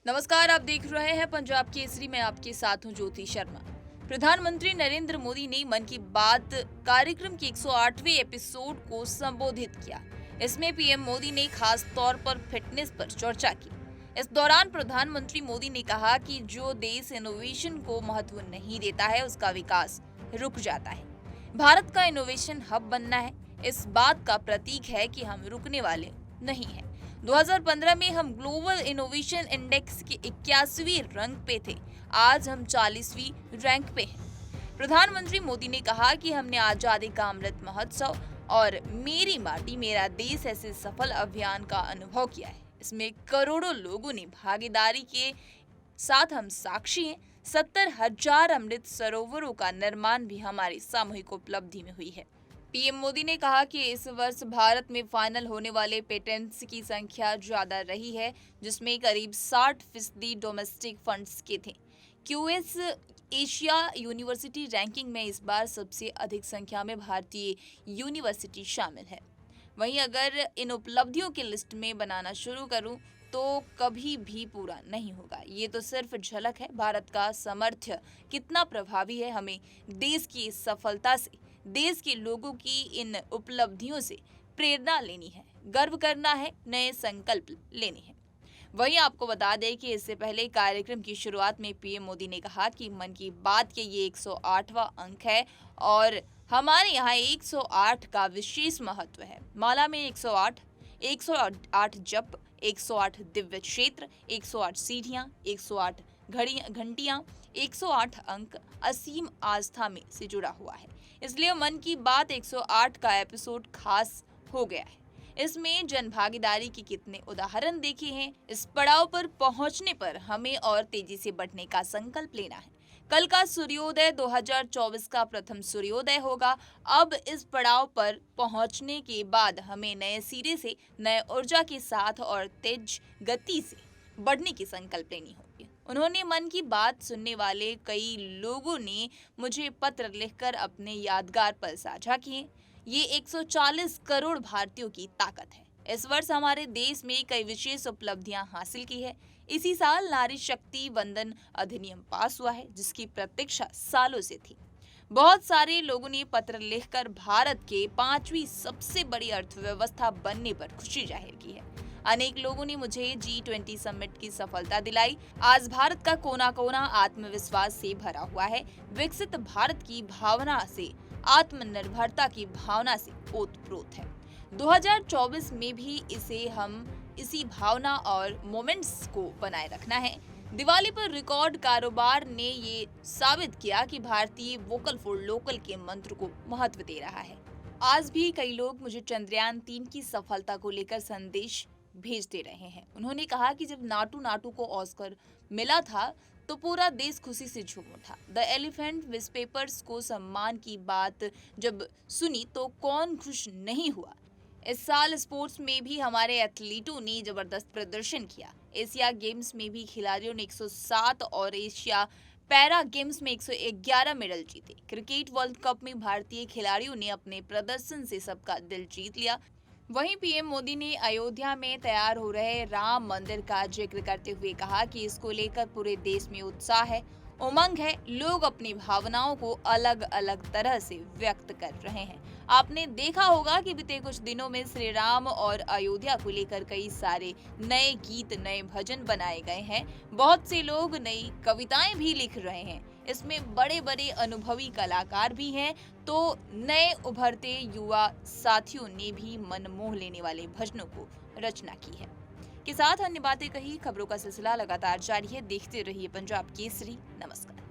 नमस्कार, आप देख रहे हैं पंजाब केसरी। मैं आपके साथ हूं ज्योति शर्मा। प्रधानमंत्री नरेंद्र मोदी ने मन की बात कार्यक्रम के 108वें एपिसोड को संबोधित किया। इसमें पीएम मोदी ने खास तौर पर फिटनेस पर चर्चा की। इस दौरान प्रधानमंत्री मोदी ने कहा कि जो देश इनोवेशन को महत्व नहीं देता है उसका विकास रुक जाता है। भारत का इनोवेशन हब बनना है, इस बात का प्रतीक है कि हम रुकने वाले नहीं हैं। 2015 में हम ग्लोबल इनोवेशन इंडेक्स के 81वें रैंक पे थे, आज हम 40वीं रैंक पे हैं। प्रधानमंत्री मोदी ने कहा कि हमने आजादी का अमृत महोत्सव और मेरी माटी मेरा देश ऐसे सफल अभियान का अनुभव किया है। इसमें करोड़ों लोगों ने भागीदारी के साथ हम साक्षी हैं। 70,000 अमृत सरोवरों का निर्माण भी हमारी सामूहिक उपलब्धि में हुई है। पीएम मोदी ने कहा कि इस वर्ष भारत में फाइनल होने वाले पेटेंट्स की संख्या ज्यादा रही है, जिसमें करीब 60% डोमेस्टिक फंड्स के थे। क्यूएस एशिया यूनिवर्सिटी रैंकिंग में इस बार सबसे अधिक संख्या में भारतीय यूनिवर्सिटी शामिल है। वहीं अगर इन उपलब्धियों की लिस्ट में बनाना शुरू करूं तो कभी भी पूरा नहीं होगा। ये तो सिर्फ झलक है। भारत का सामर्थ्य कितना प्रभावी है, हमें देश की इस सफलता से, देश के लोगों की इन उपलब्धियों से प्रेरणा लेनी है, गर्व करना है, नए संकल्प लेने हैं। वहीं आपको बता दें कि इससे पहले कार्यक्रम की शुरुआत में पीएम मोदी ने कहा कि मन की बात के ये 108वां अंक है और हमारे यहाँ 108 का विशेष महत्व है। माला में 108, 108 जप, 108 दिव्य क्षेत्र, 108 सीढ़ियाँ, 108 घंटियाँ, 108 अंक असीम आस्था में से जुड़ा हुआ है। इसलिए मन की बात 108 का एपिसोड खास हो गया है। इसमें जन भागीदारी के कितने उदाहरण देखे हैं। इस पड़ाव पर पहुंचने पर हमें और तेजी से बढ़ने का संकल्प लेना है। कल का सूर्योदय 2024 का प्रथम सूर्योदय होगा। अब इस पड़ाव पर पहुंचने के बाद हमें नए सिरे से, नए ऊर्जा के साथ और तेज गति से बढ़ने की संकल्प लेनी होगी। उन्होंने मन की बात सुनने वाले कई लोगों ने मुझे पत्र लिखकर अपने यादगार पल साझा किए। ये 140 करोड़ भारतीयों की ताकत है। इस वर्ष हमारे देश में कई विशेष उपलब्धियां हासिल की है। इसी साल नारी शक्ति वंदन अधिनियम पास हुआ है, जिसकी प्रतीक्षा सालों से थी। बहुत सारे लोगों ने पत्र लिखकर भारत के 5वीं सबसे बड़ी अर्थव्यवस्था बनने पर खुशी जाहिर की है। अनेक लोगों ने मुझे G20 समिट की सफलता दिलाई। आज भारत का कोना कोना आत्मविश्वास से भरा हुआ है। विकसित भारत की भावना से, आत्मनिर्भरता की भावना से ओतप्रोत है। 2024 में भी इसी भावना और मोमेंट्स को बनाए रखना है। दिवाली पर रिकॉर्ड कारोबार ने ये साबित किया कि भारतीय वोकल फॉर लोकल के मंत्र को महत्व दे रहा है। आज भी कई लोग मुझे चंद्रयान 3 की सफलता को लेकर संदेश भेजते रहे हैं। उन्होंने कहा कि जब नाटू नाटू को ऑस्कर मिला था तो पूरा देश खुशी से झूम उठा। द एलिफेंट विस्पेपर्स को सम्मान की बात जब सुनी तो कौन खुश नहीं हुआ। इस साल स्पोर्ट्स में भी हमारे एथलीटों ने जबरदस्त प्रदर्शन किया। एशिया गेम्स में भी खिलाड़ियों ने 107 और एशिया पैरा गेम्स में 111 मेडल जीते। क्रिकेट वर्ल्ड कप में भारतीय खिलाड़ियों ने अपने प्रदर्शन से सबका दिल जीत लिया। वहीं पीएम मोदी ने अयोध्या में तैयार हो रहे राम मंदिर का जिक्र करते हुए कहा कि इसको लेकर पूरे देश में उत्साह है, उमंग है। लोग अपनी भावनाओं को अलग अलग तरह से व्यक्त कर रहे हैं। आपने देखा होगा कि बीते कुछ दिनों में श्री राम और अयोध्या को लेकर कई सारे नए गीत, नए भजन बनाए गए हैं। बहुत से लोग नई कविताएं भी लिख रहे हैं। इसमें बड़े बड़े अनुभवी कलाकार भी हैं, तो नए उभरते युवा साथियों ने भी मन मोह लेने वाले भजनों को रचना की है। के साथ अन्य बातें कही। खबरों का सिलसिला लगातार जारी है। देखते रहिए पंजाब केसरी। नमस्कार।